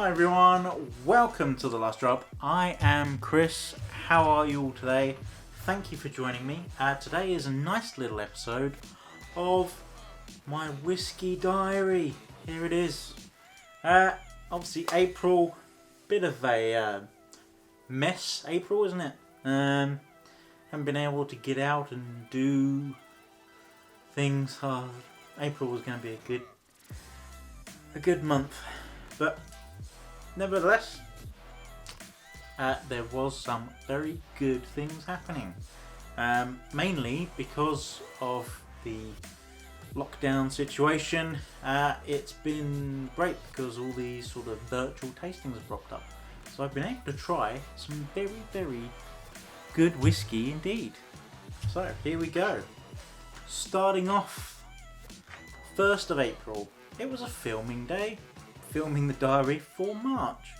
Hi everyone, welcome to The Last Drop. I am Chris. How are you all today? Thank you for joining me. Today is a nice little episode of my whiskey diary. Here it is. Obviously April, bit of a mess April, isn't it? Haven't been able to get out and do things. April was going to be a good month, but nevertheless, there was some very good things happening. Mainly because of the lockdown situation. It's been great because all these sort of virtual tastings have popped up. So I've been able to try some very, very good whiskey indeed. So here we go. Starting off 1st of April. It was a filming day. Filming the diary for March.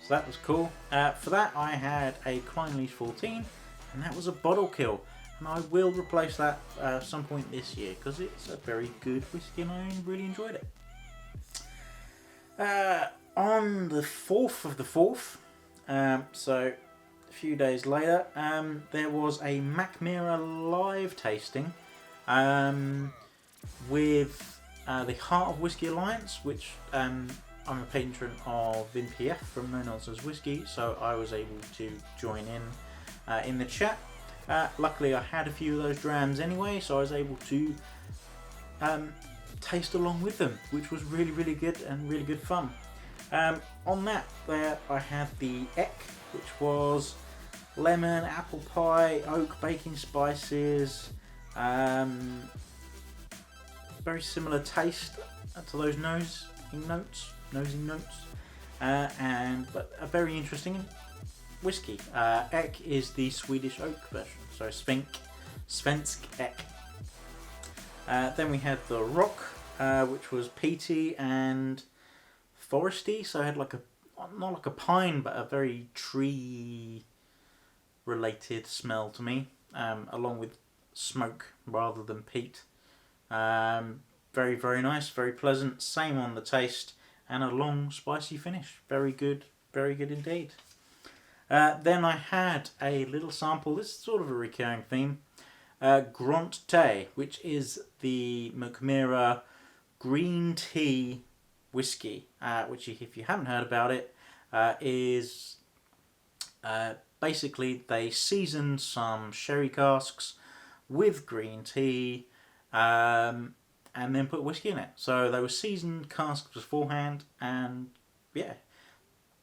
So that was cool. For that I had a Clyneleaf 14 and that was a bottle kill. And I will replace that at some point this year because it's a very good whiskey and I really enjoyed it. On the 4th of the 4th, so a few days later, there was a Macmira live tasting with the Heart of Whiskey Alliance, which I'm a patron of VinPF from No Nonsense Whiskey, so I was able to join in the chat. Luckily I had a few of those drams anyway, so I was able to taste along with them, which was really, really good and really good fun. On that there I had the Eck, which was lemon, apple pie, oak, baking spices, very similar taste to those nosing notes, but a very interesting whiskey. Eck is the Swedish oak version, so Svensk Eck. Then we had the Rock, which was peaty and foresty, so it had like not like a pine, but a very tree related smell to me, along with smoke rather than peat. Very, very nice, very pleasant, same on the taste, and a long spicy finish. Very good indeed. Then I had a little sample, this is sort of a recurring theme, Grand Thé, which is the Macmira green tea whiskey, which if you haven't heard about it, is basically they seasoned some sherry casks with green tea, and then put whiskey in it. So they were seasoned casks beforehand, and yeah,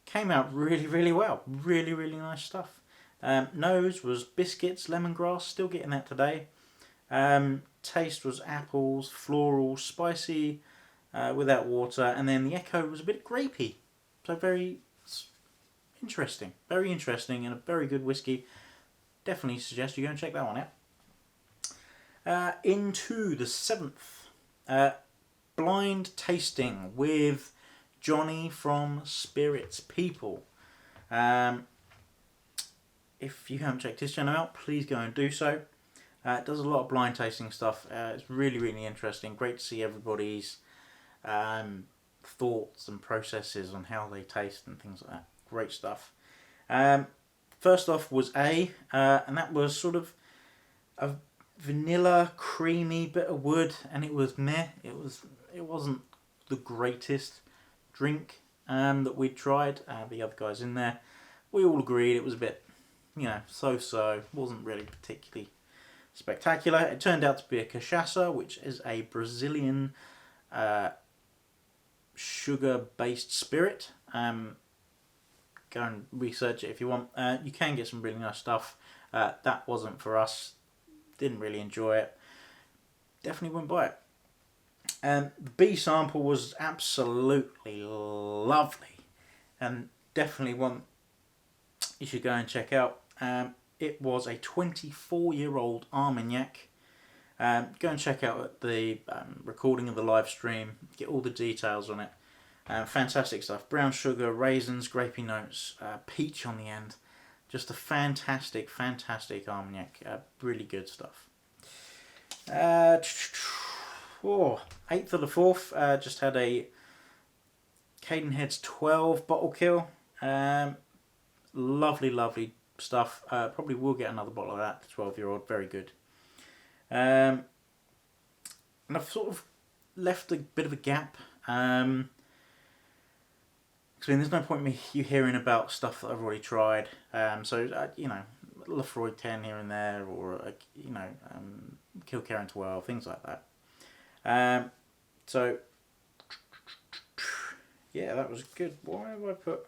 came out really, really well. Really, really nice stuff. Nose was biscuits, lemongrass, still getting that today. Taste was apples, floral, spicy, without water, and then the echo was a bit grapey. So very interesting, and a very good whiskey. Definitely suggest you go and check that one out. Into the 7th. Blind tasting with Johnny from Spirits People. If you haven't checked his channel out, please go and do so. It does a lot of blind tasting stuff. It's really, really interesting. Great to see everybody's thoughts and processes on how they taste and things like that. Great stuff. First off was and that was sort of a vanilla, creamy bit of wood, and it was meh. It wasn't the greatest drink that we'd tried. The other guys in there, we all agreed it was a bit, so-so. Wasn't really particularly spectacular. It turned out to be a cachaça, which is a Brazilian sugar-based spirit. Go and research it if you want. You can get some really nice stuff. That wasn't for us. Didn't really enjoy it. Definitely wouldn't buy it. The B sample was absolutely lovely, and definitely one you should go and check out. It was a 24-year-old Armagnac. Go and check out the recording of the live stream. Get all the details on it. Fantastic stuff. Brown sugar, raisins, grapey notes, peach on the end. Just a fantastic Armagnac. Really good stuff. 8th of the 4th, just had a Cadenhead's 12 bottle kill. Lovely, lovely stuff. Probably will get another bottle of that. 12-year-old, very good. And I've sort of left a bit of a gap. I mean, there's no point in you hearing about stuff that I've already tried. Lefroy 10 here and there, or Kilkerran 12, things like that. Yeah, that was good. Why have I put?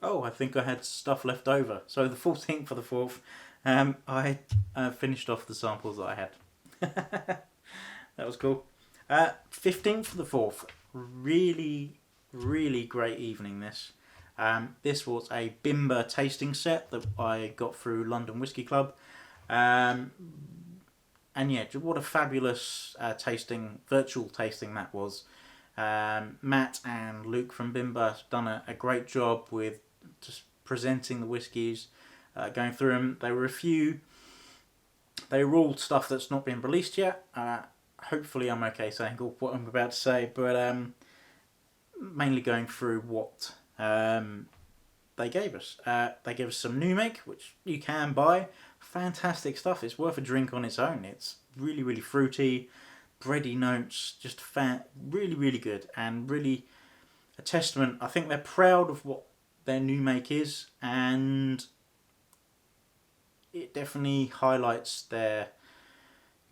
Oh, I think I had stuff left over. So the 14th for the 4th, I finished off the samples that I had. That was cool. 15th for the 4th, really, really great evening this. This was a Bimber tasting set that I got through London Whisky Club. And yeah, what a fabulous virtual tasting that was. Matt and Luke from Bimber have done a great job with just presenting the whiskies, going through them. They were all stuff that's not been released yet. Hopefully I'm okay saying all what I'm about to say, but mainly going through what they gave us. They gave us some new make, which you can buy. Fantastic stuff. It's worth a drink on its own. It's really, really fruity, bready notes, just really, really good, and really a testament. I think they're proud of what their new make is, and it definitely highlights their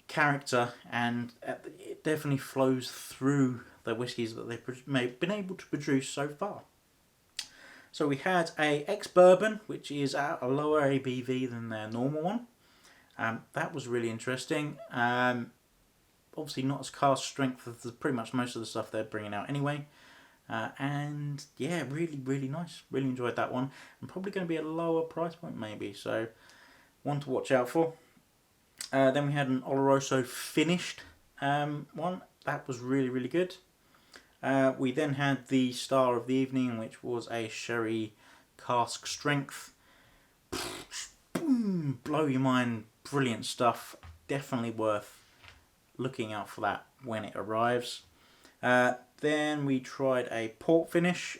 character, and it definitely flows through the whiskies that they've been able to produce so far. So we had a ex-bourbon, which is at a lower ABV than their normal one. That was really interesting. Obviously not as cask strength as pretty much most of the stuff they're bringing out anyway. And yeah, really, really nice. Really enjoyed that one. And probably going to be a lower price point maybe, so one to watch out for. Then we had an Oloroso finished one. That was really, really good. We then had the star of the evening, which was a sherry cask strength. Boom, blow your mind, brilliant stuff. Definitely worth looking out for that when it arrives. Then we tried a port finish,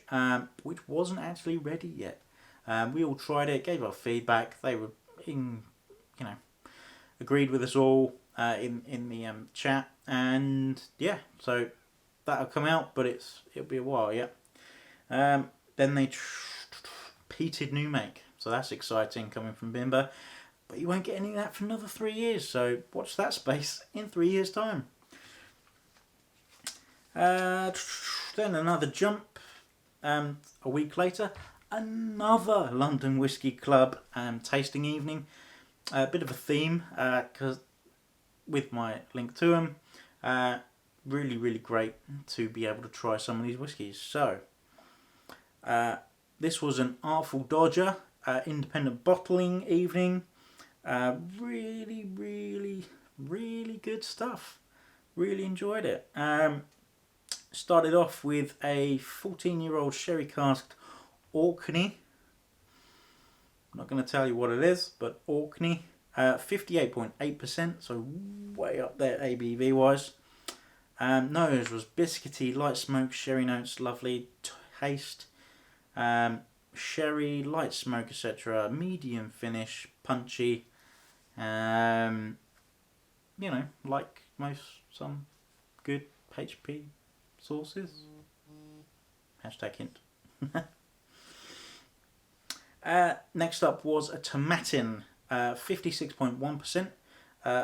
which wasn't actually ready yet. We all tried it, gave our feedback. They were agreed with us all in the chat, and yeah, so that'll come out, but it'll be a while, yeah. Then they peated new make, so that's exciting coming from Bimber, but you won't get any of that for another 3 years, so watch that space in 3 years' time. Then another jump. A week later, another London Whisky Club tasting evening. A bit of a theme, because with my link to them, really, really great to be able to try some of these whiskies. So, this was an Artful Dodger independent bottling evening. Really, really, really good stuff. Really enjoyed it. Started off with a 14-year-old sherry casked Orkney. I'm not going to tell you what it is, but Orkney, 58.8%, so way up there ABV wise. Nose was biscuity, light smoke, sherry notes, lovely taste. Sherry, light smoke, etc. Medium finish, punchy. Like some good HP sauces. Hashtag hint. Next up was a Tomatin, 56.1%.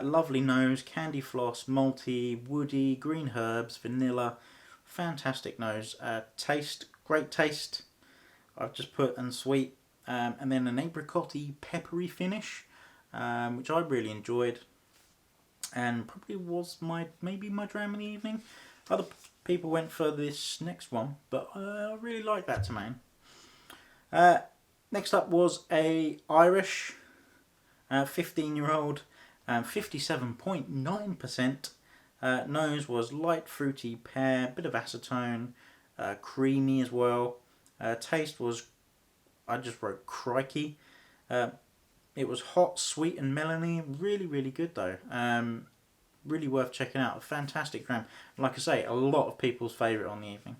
Lovely nose, candy floss, malty, woody, green herbs, vanilla. Fantastic nose. Taste, great taste. I've just put and sweet. And then an apricot-y, peppery finish, which I really enjoyed. And probably was maybe my dram in the evening. Other people went for this next one, but I really like that Tomatin. Next up was a Irish 15-year-old, 57.9%. Nose was light fruity pear, bit of acetone, creamy as well. Taste was, I just wrote crikey. It was hot, sweet and melony. Really, really good though. really worth checking out. A fantastic dram. Like I say, a lot of people's favourite on the evening.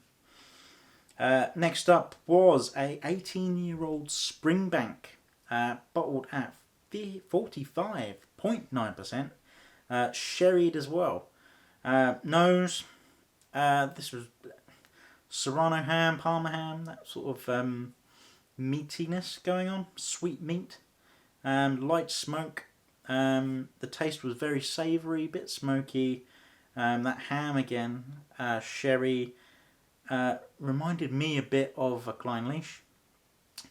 Next up was a 18-year-old Springbank, bottled at 45.9%, sherried as well. Nose, this was Serrano ham, Parma ham, that sort of meatiness going on, sweet meat, light smoke. The taste was very savoury, bit smoky. That ham again, sherry, reminded me a bit of a Kleinleich,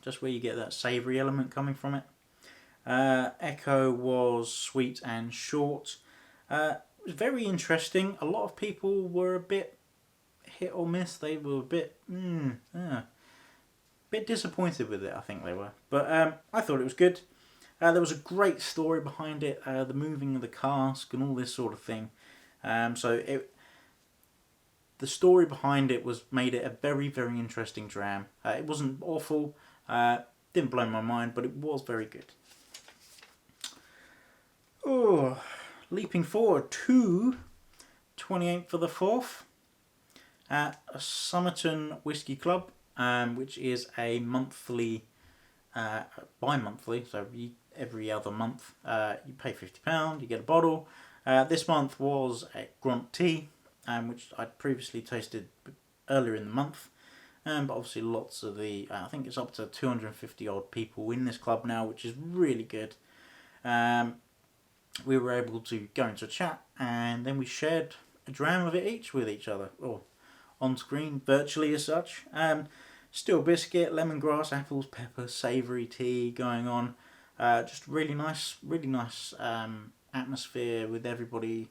just where you get that savoury element coming from it. Echo was sweet and short. It was very interesting. A lot of people were a bit hit or miss. They were a bit disappointed with it, I think they were. But I thought it was good. There was a great story behind it, the moving of the cask and all this sort of thing. The story behind it made it a very, very interesting dram. It wasn't awful, didn't blow my mind, but it was very good. Oh, leaping forward to 28th for the 4th at Somerton Whisky Club, which is a monthly, bi-monthly, so every other month. You pay £50, you get a bottle. This month was a Grunt Tea, which I'd previously tasted earlier in the month. But obviously lots of I think it's up to 250 odd people in this club now, which is really good. We were able to go into a chat, and then we shared a dram of it each with each other, or on screen, virtually as such. Still biscuit, lemongrass, apples, peppers, savoury tea going on. Just really nice atmosphere with everybody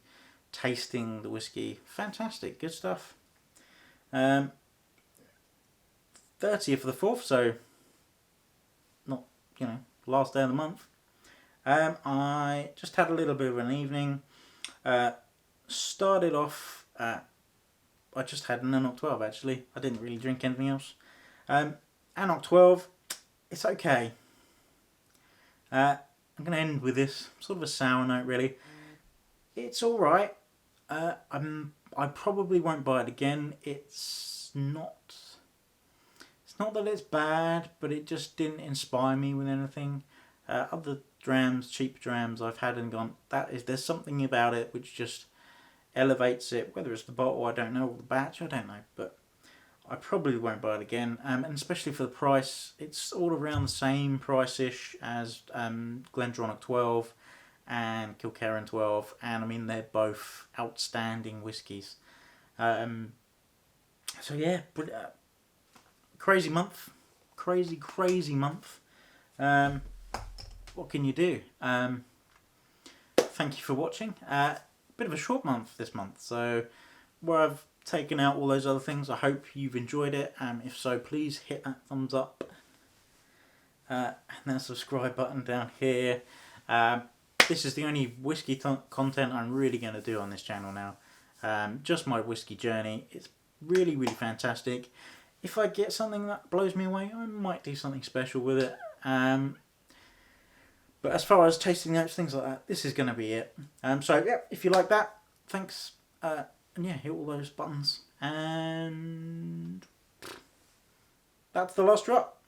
tasting the whiskey. Fantastic, good stuff. 30th of the 4th, so not, last day of the month. I just had a little bit of an evening. Started off, I just had an Annock 12 actually. I didn't really drink anything else. Annock 12, it's okay. I'm going to end with this, sort of a sour note really. It's alright. I probably won't buy it again. It's not that it's bad, but it just didn't inspire me with anything. Other drams, cheap drams I've had and gone, there's something about it which just elevates it, whether it's the bottle, I don't know, or the batch, I don't know, but I probably won't buy it again, and especially for the price. It's all around the same price-ish as Glendronach 12 and Kilkerran 12, and I mean, they're both outstanding whiskies. So yeah, but crazy month. What can you do? Thank you for watching. Bit of a short month this month, so where I've taken out all those other things, I hope you've enjoyed it. If so, please hit that thumbs up and that subscribe button down here. This is the only whiskey content I'm really going to do on this channel now. Just my whiskey journey. It's really, really fantastic. If I get something that blows me away, I might do something special with it. But as far as tasting notes, things like that, this is going to be it. So yeah, if you like that, thanks. And yeah, hit all those buttons. And that's the last drop.